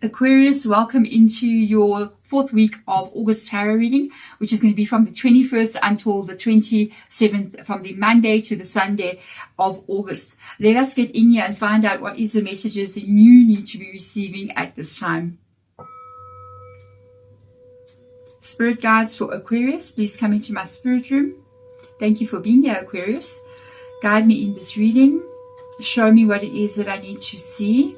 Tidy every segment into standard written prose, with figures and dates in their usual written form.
Aquarius, welcome into your fourth week of August tarot reading, which is going to be from the 21st until the 27th, from the Monday to the Sunday of August. Let us get in here and find out what is the messages that you need to be receiving at this time. Spirit guides for Aquarius, please come into my spirit room. Thank you for being here, Aquarius. Guide me in this reading. Show me what it is that I need to see.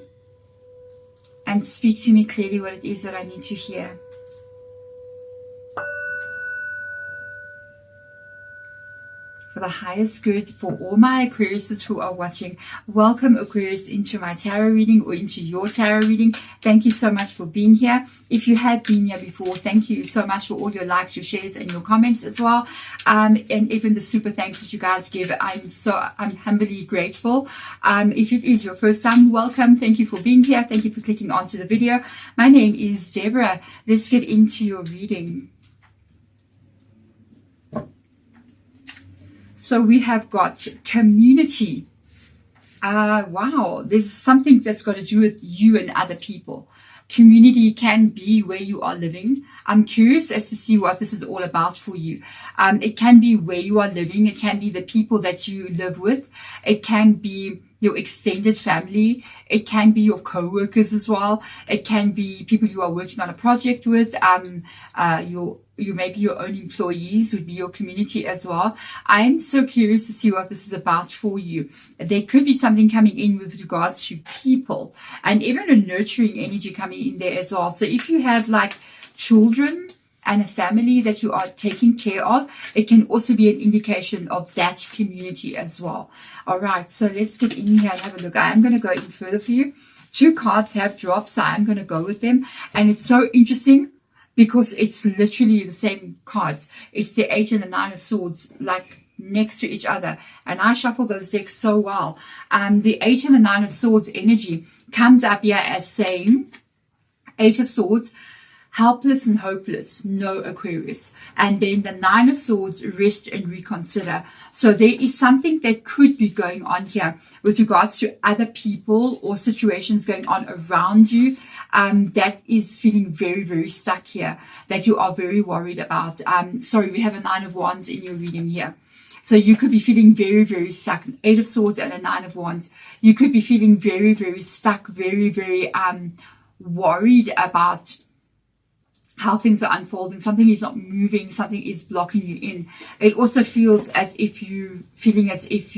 And speak to me clearly what it is that I need to hear. For the highest good for all my Aquariuses who are watching, welcome Aquarius into my tarot reading or into your tarot reading. Thank you so much for being here. If you have been here before, thank you so much for all your likes, your shares, and your comments as well. And even the super thanks that you guys give. I'm humbly grateful. If it is your first time, welcome. Thank you for being here. Thank you for clicking onto the video. My name is Deborah. Let's get into your reading. So we have got community. Wow, there's something that's got to do with you and other people. Community can be where you are living. I'm curious as to see what this is all about for you. It can be where you are living. It can be the people that you live with. It can be your extended family. It can be your co-workers as well. It can be people you are working on a project with. You maybe your own employees would be your community as well. I'm so curious to see what this is about for you. There could be something coming in with regards to people and even a nurturing energy coming in there as well. So if you have like children and a family that you are taking care of, it can also be an indication of that community as well. All right, so let's get in here and have a look. I am going to go in further for you. 2 cards have dropped, so I'm going to go with them. And it's so interesting because it's literally the same cards. It's the 8 and the 9 of Swords, like next to each other. And I shuffled those decks so well. The 8 and the 9 of Swords energy comes up here as saying, 8 of Swords, helpless and hopeless, no Aquarius. And then the 9 of Swords, rest and reconsider. So there is something that could be going on here with regards to other people or situations going on around you that is feeling very, very stuck here, that you are very worried about. Sorry, we have a 9 of Wands in your reading here. So you could be feeling very, very stuck. 8 of Swords and a 9 of Wands. You could be feeling very, very stuck, very, very worried about how things are unfolding. Something is not moving, something is blocking you in. It also feels as if you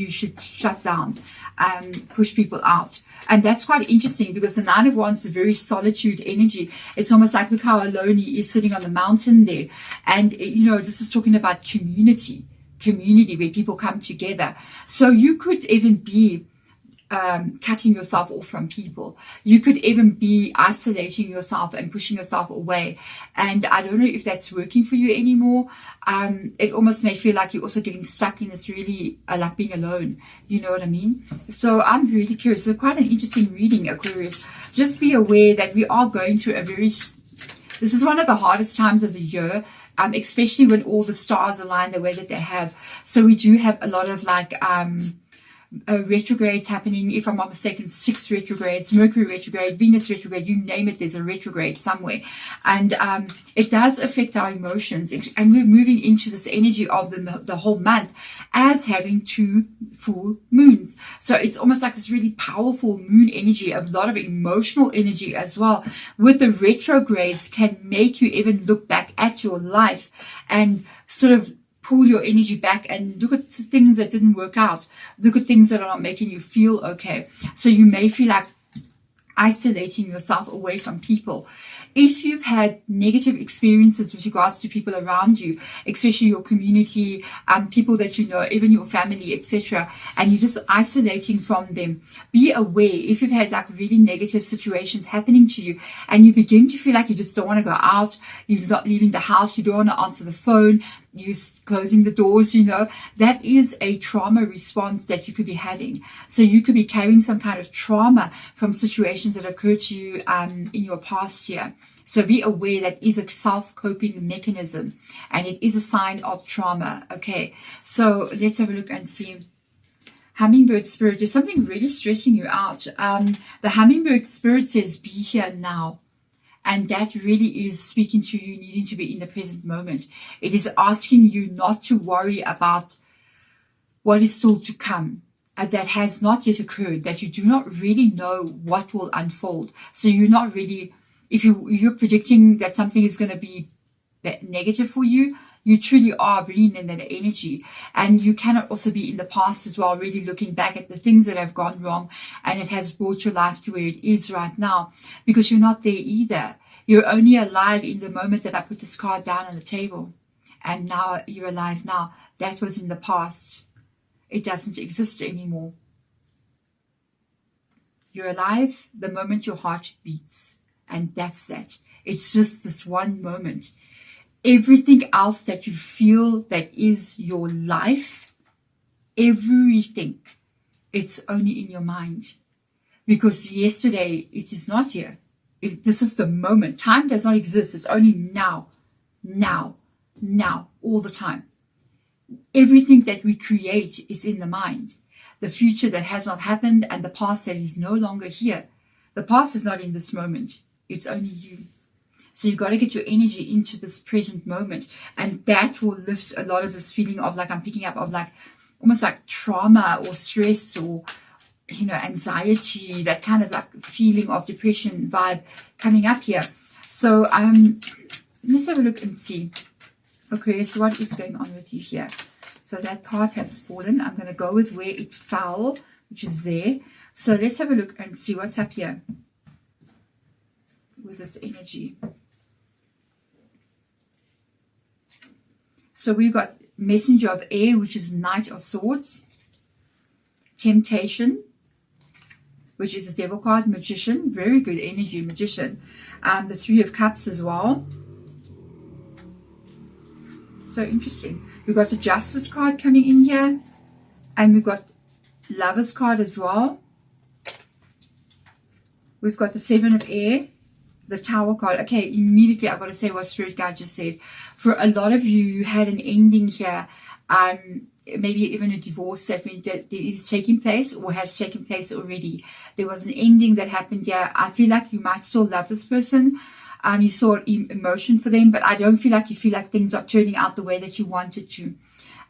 should shut down and push people out. And that's quite interesting because the 9 of Wands is a very solitude energy. It's almost like, look how alone he is sitting on the mountain there. And you know, this is talking about community where people come together. So you could even be cutting yourself off from people. You could even be isolating yourself and pushing yourself away. And I don't know if that's working for you anymore. It almost may feel like you're also getting stuck in this really like being alone. You know what I mean? So I'm really curious. So quite an interesting reading, Aquarius. Just be aware that we are going through this is one of the hardest times of the year. Especially when all the stars align the way that they have. So we do have a lot of like retrogrades happening, if I'm not mistaken, 6 retrogrades, Mercury retrograde, Venus retrograde, you name it, there's a retrograde somewhere. And it does affect our emotions. And we're moving into this energy of the whole month as having 2 full moons. So it's almost like this really powerful moon energy, a lot of emotional energy as well. With the retrogrades can make you even look back at your life and sort of pull your energy back and look at things that didn't work out. Look at things that are not making you feel okay. So you may feel like isolating yourself away from people. If you've had negative experiences with regards to people around you, especially your community, people that you know, even your family, etc., and you're just isolating from them, be aware if you've had like really negative situations happening to you and you begin to feel like you just don't want to go out, you're not leaving the house, you don't want to answer the phone, you're closing the doors, you know, that is a trauma response that you could be having. So you could be carrying some kind of trauma from situations that occurred to you in your past year. So be aware that is a self-coping mechanism and it is a sign of trauma. Okay, so let's have a look and see. Hummingbird spirit, there's something really stressing you out. The hummingbird spirit says, be here now. And that really is speaking to you needing to be in the present moment. It is asking you not to worry about what is still to come, that has not yet occurred, that you do not really know what will unfold. So you're not really, if you're predicting that something is going to be negative for you, you truly are bringing in that energy. And you cannot also be in the past as well, really looking back at the things that have gone wrong and it has brought your life to where it is right now, because you're not there either. You're only alive in the moment that I put this card down on the table. And now you're alive now. That was in the past. It doesn't exist anymore. You're alive the moment your heart beats. And that's that. It's just this one moment. Everything else that you feel that is your life, everything, it's only in your mind. Because yesterday, it is not here. This is the moment. Time does not exist. It's only now, now, now, all the time. Everything that we create is in the mind. The future that has not happened and the past that is no longer here. The past is not in this moment. It's only you. So you've got to get your energy into this present moment. And that will lift a lot of this feeling of, like I'm picking up, of like almost like trauma or stress or, you know, anxiety, that kind of like feeling of depression vibe coming up here. So let's have a look and see. Okay, so what is going on with you here? So that card has fallen. I'm going to go with where it fell, which is there. So let's have a look and see what's up here with this energy. So we've got Messenger of Air, which is Knight of Swords. Temptation, which is the Devil card. Magician, very good energy, Magician. The Three of Cups as well. So interesting. We've got the Justice card coming in here. And we've got Lover's card as well. We've got the Seven of Air. The Tower card. Okay, immediately I've got to say what Spirit Guide just said. For a lot of you, you had an ending here. Maybe even a divorce that is taking place or has taken place already. There was an ending that happened here. I feel like you might still love this person. You saw emotion for them, but I don't feel like you feel like things are turning out the way that you wanted to.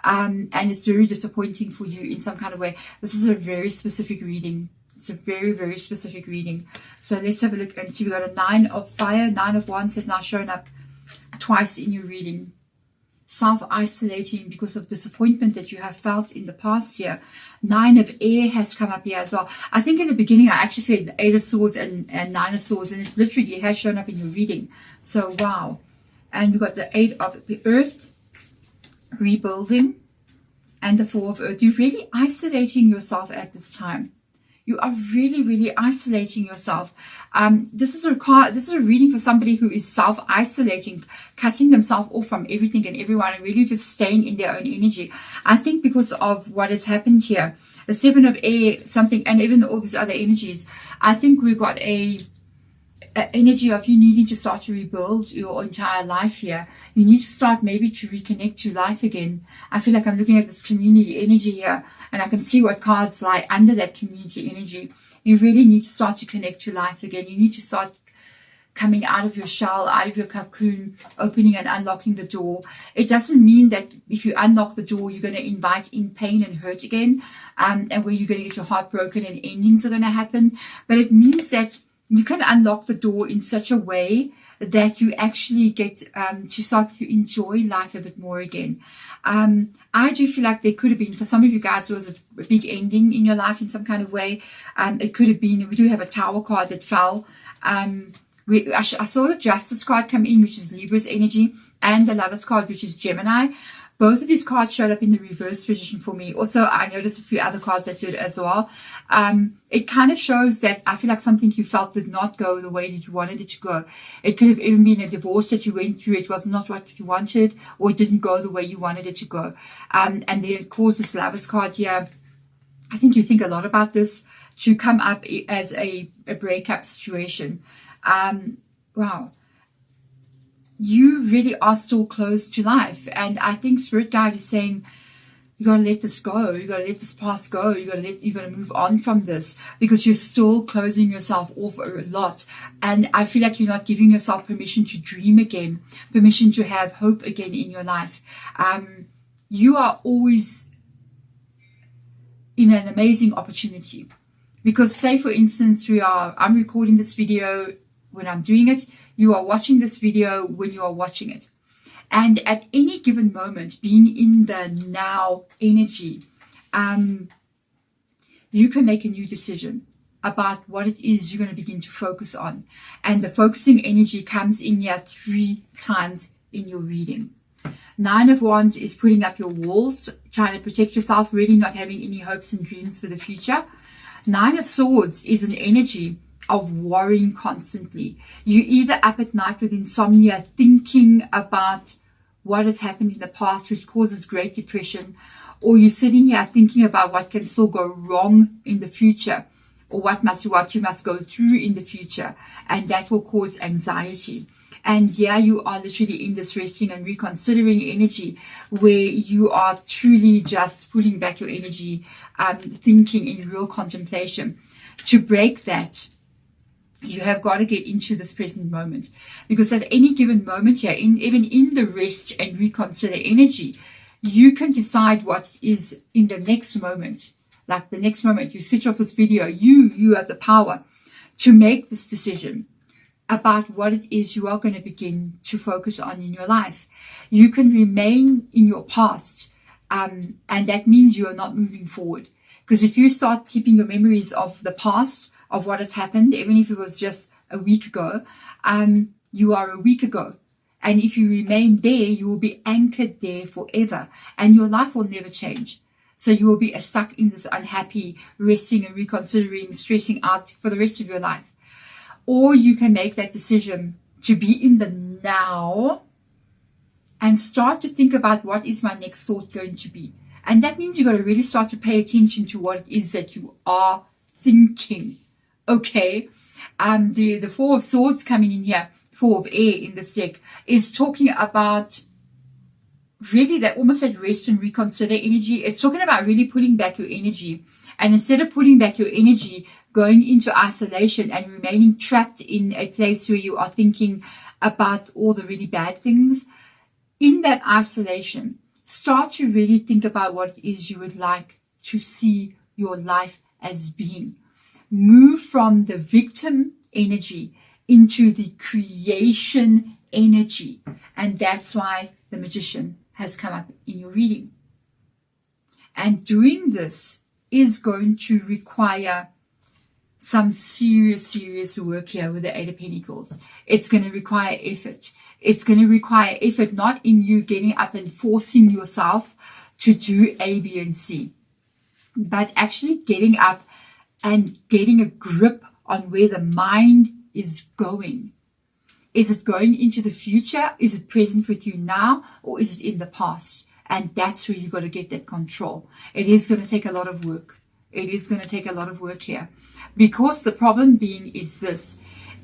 And it's very disappointing for you in some kind of way. This is a very specific reading. It's a very, very specific reading. So let's have a look and see. We got a Nine of Fire. Nine of Wands has now shown up twice in your reading. Self-isolating because of disappointment that you have felt in the past year. Nine of Air has come up here as well. I think in the beginning I actually said the Eight of Swords and Nine of Swords, and it literally has shown up in your reading. So wow. And we've got the Eight of the Earth, rebuilding, and the Four of Earth. You're really isolating yourself at this time. You are really, really isolating yourself. This is a reading for somebody who is self-isolating, cutting themselves off from everything and everyone, and really just staying in their own energy. I think because of what has happened here, the Seven of Air, something, and even all these other energies, I think we've got a energy of you needing to start to rebuild your entire life here. You need to start maybe to reconnect to life again. I feel like I'm looking at this community energy here, and I can see what cards lie under that community energy. You really need to start to connect to life again. You need to start coming out of your shell, out of your cocoon, opening and unlocking the door. It doesn't mean that if you unlock the door, you're going to invite in pain and hurt again, and where you're going to get your heart broken and endings are going to happen. But it means that you can unlock the door in such a way that you actually get to start to enjoy life a bit more again. I do feel like there could have been, for some of you guys, there was a big ending in your life in some kind of way. It could have been, we do have a Tower card that fell. I saw the Justice card come in, which is Libra's energy, and the Lover's card, which is Gemini. Both of these cards showed up in the reverse position for me. Also, I noticed a few other cards that did as well. It kind of shows that I feel like something you felt did not go the way that you wanted it to go. It could have even been a divorce that you went through. It was not what you wanted, or it didn't go the way you wanted it to go. And then it caused this Lover's card here. I think you think a lot about this to come up as a breakup situation. Wow. You really are still close to life. And I think Spirit Guide is saying You got to let this go. You got to let this past go. You got to move on from this, because you're still closing yourself off a lot. And I feel like you're not giving yourself permission to dream again, permission to have hope again in your life. You are always in an amazing opportunity, because say for instance, I'm recording this video when I'm doing it. You are watching this video when you are watching it. And at any given moment, being in the now energy, you can make a new decision about what it is you're going to begin to focus on. And the focusing energy comes in here 3 times in your reading. 9 of Wands is putting up your walls, trying to protect yourself, really not having any hopes and dreams for the future. 9 of Swords is an energy of worrying constantly. You're either up at night with insomnia, thinking about what has happened in the past, which causes great depression, or you're sitting here thinking about what can still go wrong in the future, or what you must go through in the future, and that will cause anxiety. And yeah, you are literally in this resting and reconsidering energy, where you are truly just pulling back your energy, thinking in real contemplation. To break that, you have got to get into this present moment, because at any given moment here, even in the rest and reconsider energy, you can decide what is in the next moment. Like the next moment you switch off this video, you have the power to make this decision about what it is you are going to begin to focus on in your life. You can remain in your past, and that means you are not moving forward. Because if you start keeping your memories of the past, of what has happened, even if it was just a week ago, you are a week ago. And if you remain there, you will be anchored there forever, and your life will never change. So you will be stuck in this unhappy, resting and reconsidering, stressing out for the rest of your life. Or you can make that decision to be in the now and start to think about, what is my next thought going to be? And that means you've got to really start to pay attention to what it is that you are thinking. Okay, the 4 of Swords coming in here, 4 of Air in this deck, is talking about really that almost that rest and reconsider energy. It's talking about really pulling back your energy. And instead of pulling back your energy, going into isolation and remaining trapped in a place where you are thinking about all the really bad things, in that isolation, start to really think about what it is you would like to see your life as being. Move from the victim energy into the creation energy. And that's why the Magician has come up in your reading. And doing this is going to require some serious work here with the 8 of Pentacles. It's going to require effort. It's going to require effort, not in you getting up and forcing yourself to do A, B, and C, but actually getting up and getting a grip on where the mind is going. Is it going into the future? Is it present with you now? Or is it in the past? And that's where you've got to get that control. It is going to take a lot of work. It is going to take a lot of work here. Because the problem being is this.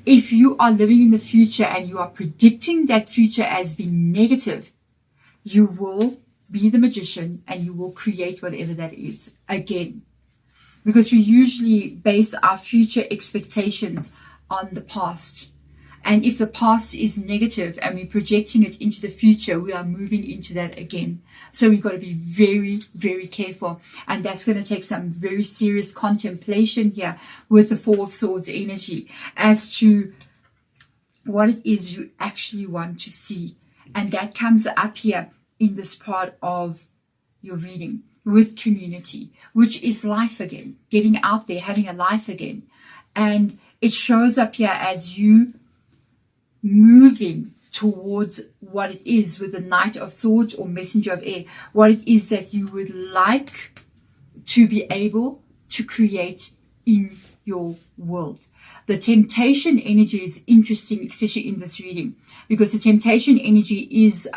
If you are living in the future and you are predicting that future as being negative, you will be the Magician and you will create whatever that is again. Because we usually base our future expectations on the past. And if the past is negative and we're projecting it into the future, we are moving into that again. So we've got to be very careful. And that's going to take some very serious contemplation here with the 4 of Swords energy as to what it is you actually want to see. And that comes up here in this part of your reading with community, which is life again, getting out there, having a life again. And it shows up here as you moving towards what it is with the Knight of Swords or Messenger of Air, what it is that you would like to be able to create in your world. The temptation energy is interesting, especially in this reading, because the temptation energy is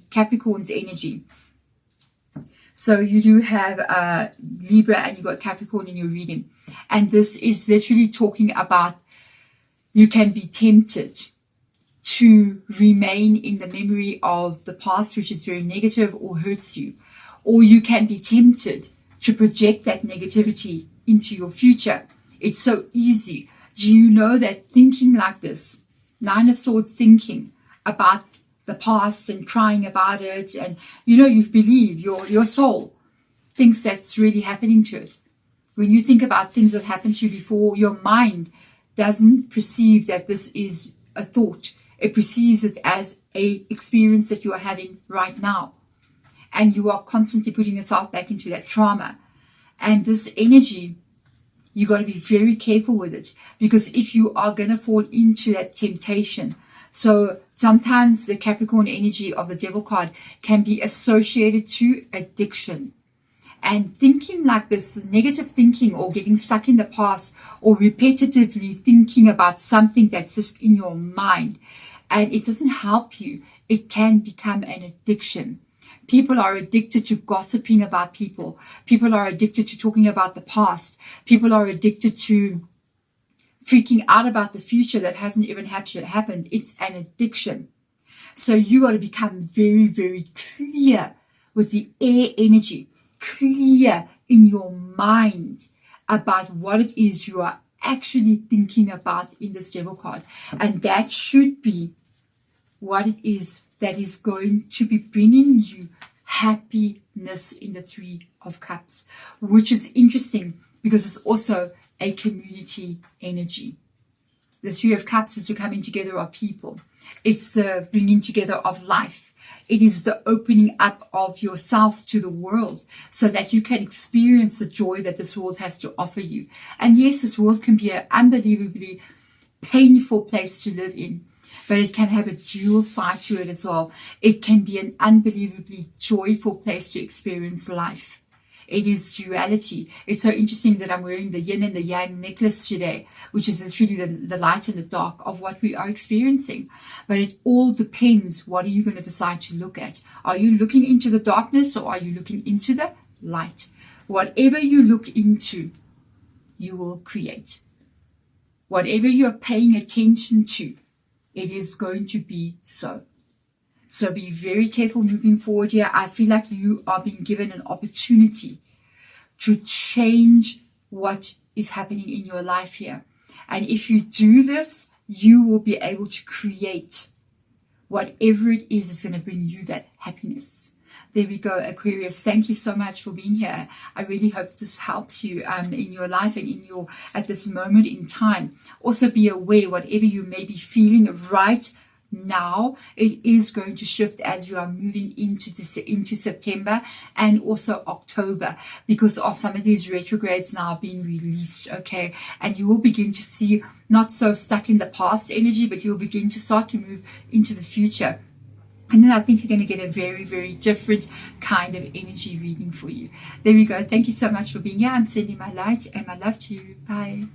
Capricorn's energy. So you do have Libra and you've got Capricorn in your reading. And this is literally talking about you can be tempted to remain in the memory of the past, which is very negative or hurts you. or you can be tempted to project that negativity into your future. It's so easy. Do you know that thinking like this, Nine of Swords thinking about the past and crying about it, and you believe your soul thinks that's really happening to it. When you think about things that happened to you before, your mind doesn't perceive that this is a thought. It perceives it as a experience that you are having right now. And you are constantly putting yourself back into that trauma. And this energy, you got to be very careful with it, because if you are going to fall into that temptation. So sometimes the Capricorn energy of the Devil card can be associated to addiction. And thinking like this, negative thinking, or getting stuck in the past, or repetitively thinking about something that's just in your mind, and it doesn't help you, it can become an addiction. People are addicted to gossiping about people. People are addicted to talking about the past. People are addicted to freaking out about the future that hasn't even happened. It's an addiction. So you got to become very, very clear with the air energy, clear in your mind about what it is you are actually thinking about in this Devil card. And that should be what it is that is going to be bringing you happiness in the Three of Cups, which is interesting because it's also a community energy. The Three of Cups is the coming together of people. It's the bringing together of life. It is the opening up of yourself to the world so that you can experience the joy that this world has to offer you. And yes, this world can be an unbelievably painful place to live in, but it can have a dual side to it as well. It can be an unbelievably joyful place to experience life. It is duality. It's so interesting that I'm wearing the yin and the yang necklace today, which is literally the light and the dark of what we are experiencing. But it all depends. What are you going to decide to look at? Are you looking into the darkness, or are you looking into the light? Whatever you look into, you will create. Whatever you're paying attention to, it is going to be so. So be very careful moving forward here. I feel like you are being given an opportunity to change what is happening in your life here. And if you do this, you will be able to create whatever it is going to bring you that happiness. There we go, Aquarius. Thank you so much for being here. I really hope this helps you in your life and in your at this moment in time. Also be aware, whatever you may be feeling right now, it is going to shift as you are moving into September and also October, because of some of these retrogrades now being released. Okay, and you will begin to see not so stuck in the past energy, but you'll begin to start to move into the future. And then I think you're going to get a very, very different kind of energy reading for you. There we go. Thank you so much for being here. I'm sending my light and my love to you. Bye.